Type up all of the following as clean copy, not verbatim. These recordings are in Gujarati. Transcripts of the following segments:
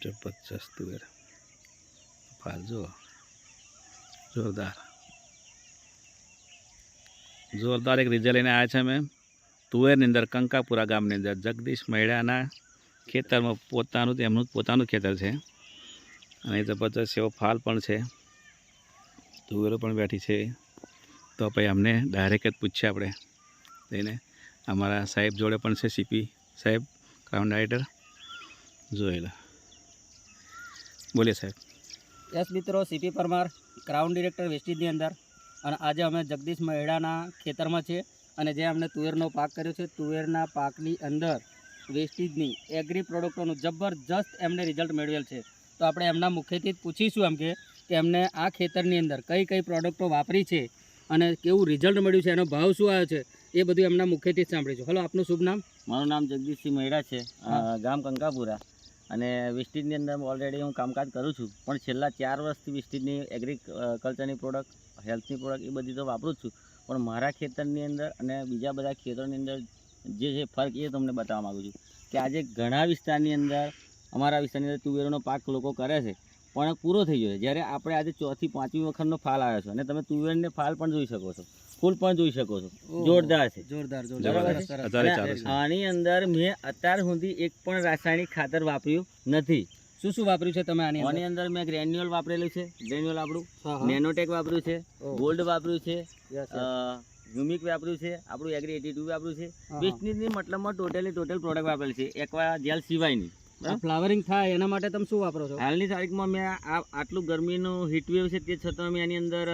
जबरदस्त तुवेर फाल जो जोरदार जोरदार एक रिजल्ट लईने आया छे। मैं तुवेરની અંદર કંકાપુરા ગામની અંદર જગદીશ મહેડાના ખેતરમાં પોતાનું ખેતર છે અને જબરદસ્ત એવો ફાલ પણ છે, તુવેરો પણ બેઠી છે। તો ભાઈ અમને ડાયરેક્ટ જ પૂછીએ આપણે લઈને, અમારા સાહેબ જોડે પણ છે, સીપી સાહેબ ક્રાઉન રાઇડર જોયેલા। બોલીએ સાહેબ। યસ મિત્રો, સીપી પરમાર ક્રાઉન ડિરેક્ટર વેસ્ટીજની અંદર, અને આજે અમે જગદીશ મહેડાના ખેતરમાં છે અને જે અમને તુવેરનો પાક કર્યો છે, તુવેરના પાકની અંદર વેસ્ટીજની એગ્રી પ્રોડક્ટોનું જબરજસ્ત એમને રિઝલ્ટ મેળવેલ છે। તો આપણે એમના મુખ્યથી જ પૂછીશું એમ કે એમને આ ખેતરની અંદર કઈ કઈ પ્રોડક્ટો વાપરી છે અને કેવું રિઝલ્ટ મળ્યું છે, એનો ભાવ શું આવ્યો છે, એ બધું એમના મુખ્યથી જ સાંભળીશું। હલો, આપનું શુભ નામ? મારું નામ જગદીશસિંહ મહેડા છે, ગામ કંકાપુરા, અને વેસ્ટીજની અંદર ઓલરેડી હું કામકાજ કરું છું, પણ છેલ્લા 4 વર્ષથી વેસ્ટીજની એગ્રીકલ્ચરની પ્રોડક્ટ, હેલ્થની પ્રોડક્ટ એ બધી તો વાપરું જ છું, પણ મારા ખેતરની અંદર અને બીજા બધા ખેતરોની અંદર જે છે ફરક એ તમને બતાવવા માગું છું કે આજે ઘણા વિસ્તારની અંદર, અમારા વિસ્તારની અંદર તુવેરનો પાક લોકો કરે છે પણ પૂરો થઈ ગયો છે, જ્યારે આપણે આજે 4થી 5મી વખતનો ફાલ આવ્યો છે અને તમે તુવેરને ફાલ પણ જોઈ શકો છો, ફૂલ પણ જોઈ શકો છો, જોરદાર છે, જોરદાર આની અંદર મેં અત્યાર સુધી એક પણ રાસાયણિક ખાતર વાપર્યું નથી। શું શું વાપર્યું છે તમે આની અંદર? મેં ગ્રેન્યુઅલ વાપરેલું છે, ગ્રેન્યુઅલ આપણું નેનોટેક વાપર્યું છે, ગોલ્ડ વાપર્યું છે, યુમિક વાપર્યું છે, આપણું એગ્રી 82 વાપર્યું છે, વેસ્ટની મતલબમાં ટોટલ પ્રોડક્ટ વાપરેલી છે, એકવા જેલ સિવાયની। ફ્લાવરિંગ થાય એના માટે તમે શું વાપરો છો? હાલની તારીખમાં મેં આટલું ગરમીનું હીટવેવ છે તે છતાં મેં એની અંદર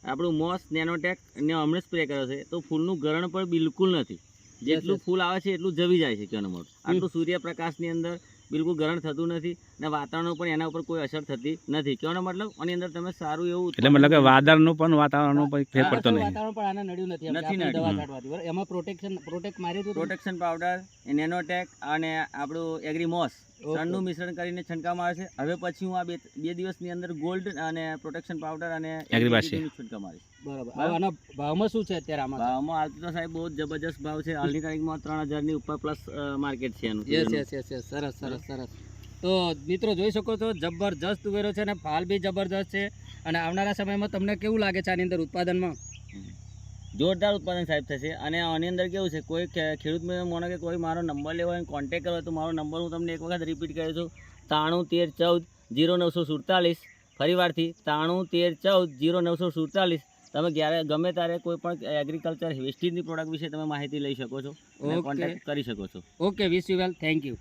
આપણું મોસ નેનોટેક ને હમણાં સ્પ્રે કર્યો છે, તો ફૂલનું ગરણ પણ બિલકુલ નથી, જેટલું ફૂલ આવે છે એટલું જવી જાય છે, કેનો મોટ આટલું સૂર્યપ્રકાશની અંદર બિલકુલ ગરણ થતું નથી ને વાતાવરણ પણ એના ઉપર કોઈ અસર થતી નથી, કેવાનો મતલબ આની અંદર તમે સારું એવું, એટલે મતલબ કે વાદળનું પણ વાતાવરણનું પણ ફેર પડતો નહીં, વાતાવરણ પણ આને નડ્યું નથી દવા છાંટવાથી, બરાબર? એમાં પ્રોટેક્ટ માર્યું હતું, પ્રોટેક્શન પાવડર, નેનોટેક અને આપણું એગ્રી મોસ ત્રણનું મિશ્રણ કરીને છંટકાવમાં આવે છે। હવે પછી હું આ બે દિવસની અંદર ગોલ્ડ અને પ્રોટેક્શન પાવડર અને છંટકાવ મારીશ, બરાબર? આના ભાવમાં શું છે અત્યારે? આમાં ભાવમાં હાલ તો સાહેબ બહુ જબરજસ્ત ભાવ છે, હાલની તારીખમાં 3000 ની ઉપર પ્લસ માર્કેટ છે એનું। યસ, સરસ। તો મિત્રો જોઈ શકો છો, જબરજસ્ત તુવેરો છે અને ફાલ બી જબરજસ્ત છે, અને આવનારા સમયમાં તમને કેવું લાગે છે આની અંદર ઉત્પાદનમાં? જોરદાર ઉત્પાદન સાહેબ થશે, અને આની અંદર કેવું છે, કોઈ ખેડૂત માનો કે કોઈ મારો નંબર લેવો હોય, કોન્ટેક્ટ કરવો હોય તો મારો નંબર હું તમને એક વખત રિપીટ કરું છું, 9313140947, ફરીવારથી 9313140947। તમે ગમે ત્યારે કોઈ પણ એગ્રીકલ્ચર વેસ્ટીજની પ્રોડક્ટ વિશે તમે માહિતી લઈ શકો છો અને કોન્ટેક્ટ કરી શકો છો। Okay, wish you well, thank you.